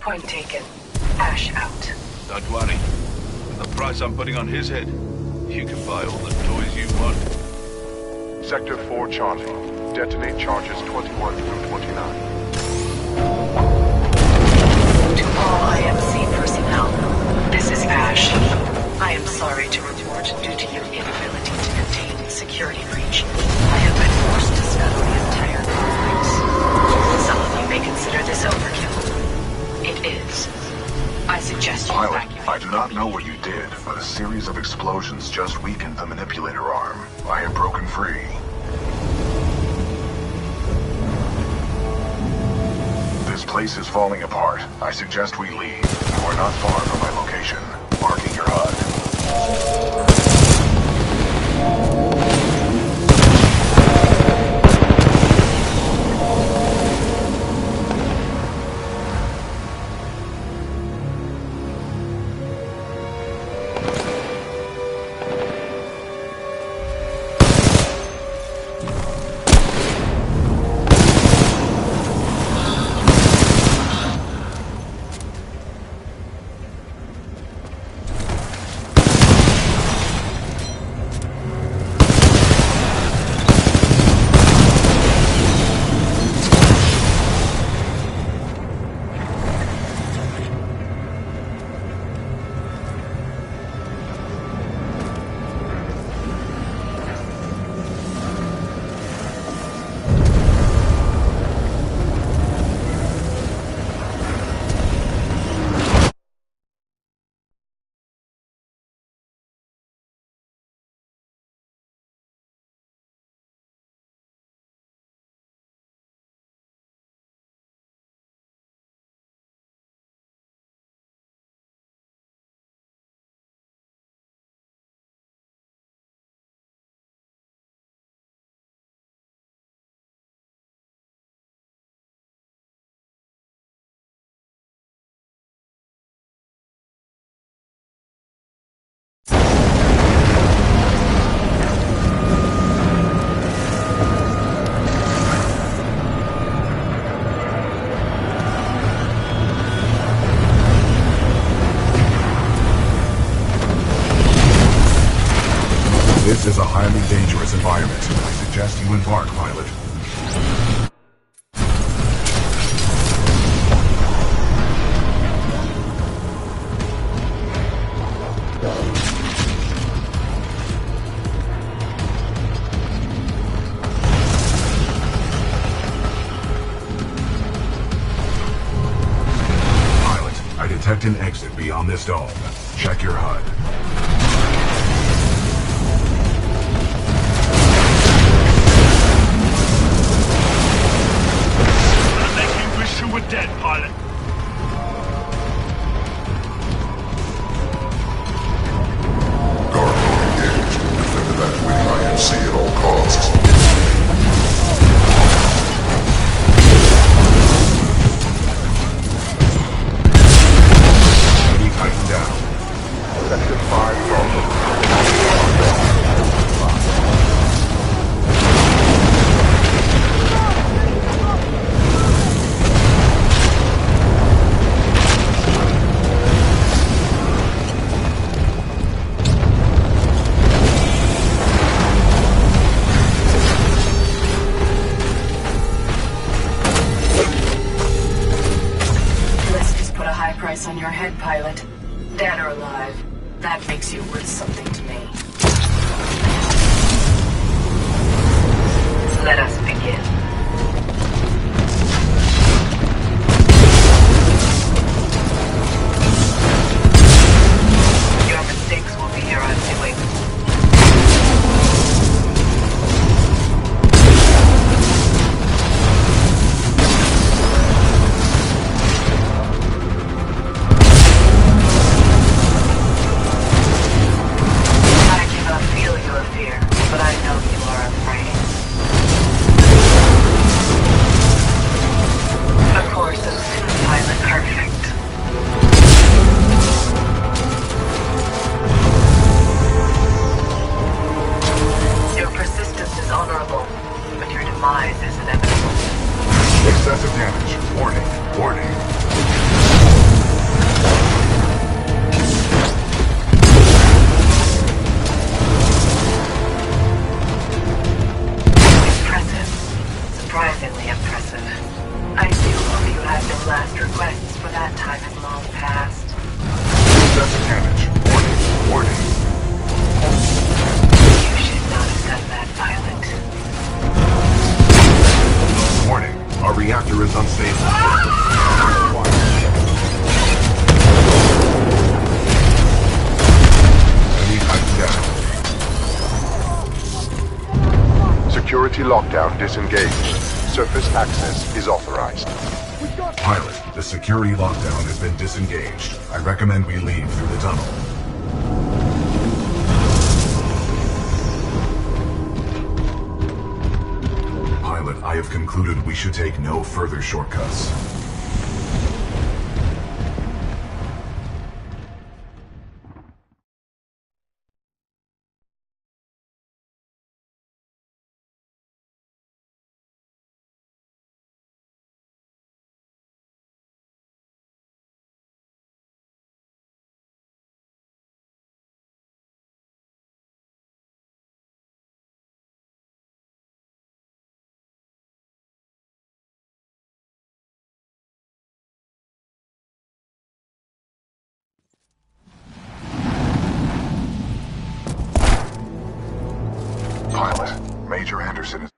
S16: Point taken. Ash out.
S7: Don't worry. For the price I'm putting on his head, you can buy all the toys you want.
S5: Sector 4 Charlie. Detonate charges 21 through 29.
S16: To all IMC personnel, this is Ash. I am sorry to report, due to your inability to contain the security breach, I have been forced to scuttle the entire complex. Some of you may consider this overkill. It is. I suggest you
S5: Pilot,
S16: evacuate.
S5: I do not know what you did, but a series of explosions just weakened the manipulator arm. I have broken free. This place is falling apart. I suggest we leave. You are not far from my location. Marking your HUD. This is a highly dangerous environment. I suggest you embark, pilot. Pilot, I detect an exit beyond this dome. Check your HUD.
S19: We're dead, pilot.
S5: Garbo engaged. Defend evacuating IMC at all costs. Enemy Titan down. Sector 5 Bravo.
S17: On your head, pilot. Dead or alive. That makes you worth something to me. Let us begin. Your mistakes will be your undoing. I cannot feel your fear, but I know you are afraid. Of course, a pilot perfect. Your persistence is honorable, but your demise is inevitable.
S5: Excessive damage. Warning. Warning.
S17: Impressive. Surprisingly impressive. I do hope you had no last requests for that time in long past.
S5: Excessive damage. Warning. Warning.
S17: You should not have done that, pilot.
S5: Warning. Our reactor is unstable. Enemy Titan down.
S20: Security lockdown disengaged. Surface access is authorized.
S5: Pilot, the security lockdown has been disengaged. I recommend we leave through the tunnel. Pilot, I have concluded we should take no further shortcuts. Pilot, Major Anderson is...